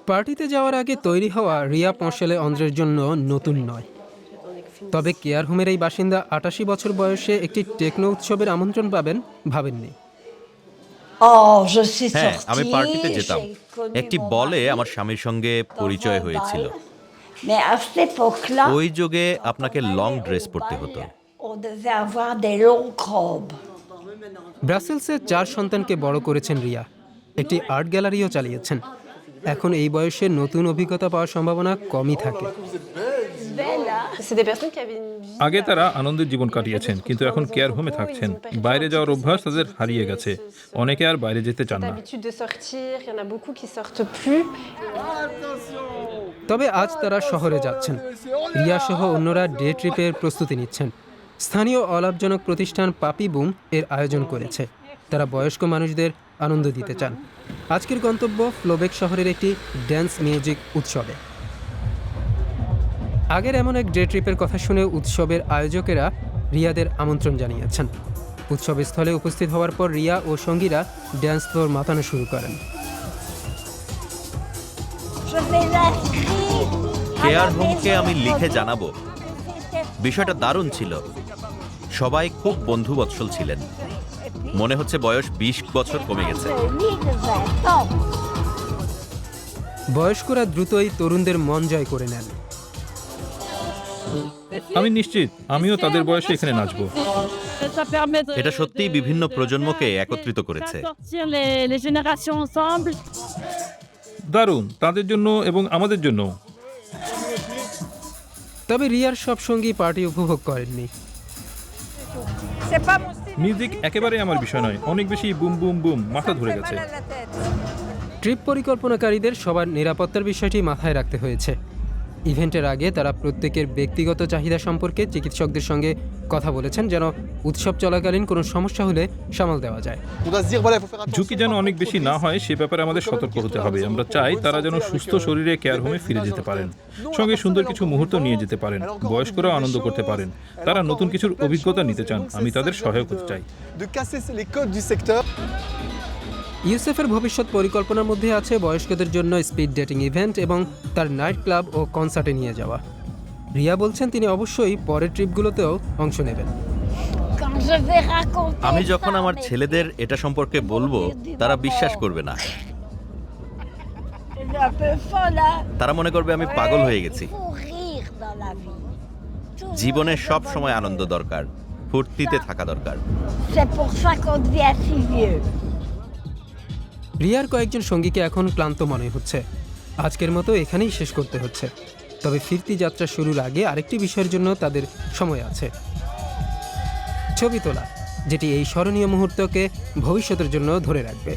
পার্টিতে যাওয়ার আগে তৈরি হওয়া রিয়া পঁশালে অন্ধ্রের জন্য নতুন নয়। তবে কেয়ার হোমের এই বাসিন্দা ৮৮ বছর বয়সে একটি টেকনো উৎসবের আমন্ত্রণ পাবেন ভাবেননি। হ্যাঁ, আমি পার্টিতে যেতাম। একটি বলে আমার স্বামীর সঙ্গে পরিচয় হয়েছিল। ওই যুগে আপনাকে লং ড্রেস পরতে হতো। ব্রাসেলসে ৪ সন্তানকে বড় করেছেন রিয়া, একটি আর্ট গ্যালারিও চালিয়েছেন। এখন এই বয়সে নতুন অভিজ্ঞতা পাওয়ার সম্ভাবনা কমই থাকে। আগে তারা আনন্দের জীবন কাটিয়েছেন, কিন্তু এখন কেয়ার হোমে থাকছেন। বাইরে যাওয়ার অভ্যাস তাদের হারিয়ে গেছে। অনেকে আর বাইরে যেতে চান না। তবে আজ তারা শহরে যাচ্ছেন। রিয়া সহ অন্যরা ডে ট্রিপের প্রস্তুতি নিচ্ছেন। স্থানীয় অলাভজনক প্রতিষ্ঠান পাপি বুম এর আয়োজন করেছে। তারা বয়স্ক মানুষদের আনন্দ দিতে চান। আজকের গন্তব্য ফ্লোবেক শহরের একটি ড্যান্স মিউজিক উৎসবে। আগের এমন এক ডে ট্রিপের কথা শুনে উৎসবের আয়োজকেরা রিয়াদের আমন্ত্রণ জানিয়েছেন। উৎসবের স্থলে উপস্থিত হওয়ার পর রিয়া ও সঙ্গীরা ড্যান্স ফ্লোর মাতানো শুরু করেন। কেয়ার হোমকে আমি লিখে জানাবো। বিষয়টা দারুণ ছিল। সবাই খুব বন্ধুবৎসল ছিলেন। মনে হচ্ছে বয়স ২০ বছর কমে গেছে। বয়স্করা দ্রুতই তরুণদের মন জয় করে নেন। আমি নিশ্চিত আমিও তাদের বয়সে এখানে নাচবো। এটা সত্যিই বিভিন্ন প্রজন্মকে একত্রিত করেছে। দারুণ, তাদের জন্য এবং আমাদের জন্য। তবে রিয়ার সব সঙ্গী পার্টি উপভোগ করেননি। মিউজিক একেবারে আমার বিষয় নয়। অনেক বেশি বুম বুম বুম, মাথা ধরে গেছে। ট্রিপ পরিকল্পনাকারীদের সবার নিরাপত্তার বিষয়টি মাথায় রাখতে হয়েছে। ইভেন্টের আগে তারা প্রত্যেকের ব্যক্তিগত চাহিদা সম্পর্কে চিকিৎসকদের সঙ্গে কথা বলেছেন, যেন উৎসব চলাকালীন কোনো সমস্যা হলে সামাল দেওয়া যায়। ঝুঁকি যেন অনেক বেশি না হয় সে ব্যাপারে আমাদের সতর্ক হতে হবে। আমরা চাই তারা যেন সুস্থ শরীরে কেয়ার হোমে ফিরে যেতে পারেন, সঙ্গে সুন্দর কিছু মুহূর্ত নিয়ে যেতে পারেন, বয়স্করাও আনন্দ করতে পারেন। তারা নতুন কিছুর অভিজ্ঞতা নিতে চান, আমি তাদের সহায়ক হতে চাই। ইউসেফের ভবিষ্যৎ পরিকল্পনার মধ্যে আছে বয়স্কদের জন্য স্পিড ডেটিং ইভেন্ট এবং তার নাইট ক্লাব ও কনসার্টে নিয়ে যাওয়া। রিয়া বলছেন তিনি অবশ্যই পরের ট্রিপগুলোতেও অংশ নেবেন। আমি যখন আমার ছেলেদের এটা সম্পর্কে বলবো, তারা বিশ্বাস করবে না। তারা মনে করবে আমি পাগল হয়ে গেছি। জীবনে সব সময় আনন্দ দরকার, ফুর্তিতে থাকা দরকার। রিয়ার কয়েকজন সঙ্গীকে এখন ক্লান্ত মনে হচ্ছে। আজকের মতো এখানেই শেষ করতে হচ্ছে। তবে ফিরতি যাত্রা শুরুর আগে আরেকটি বিষয়ের জন্য তাদের সময় আছে, ছবি তোলা, যেটি এই স্মরণীয় মুহূর্তকে ভবিষ্যতের জন্য ধরে রাখবে।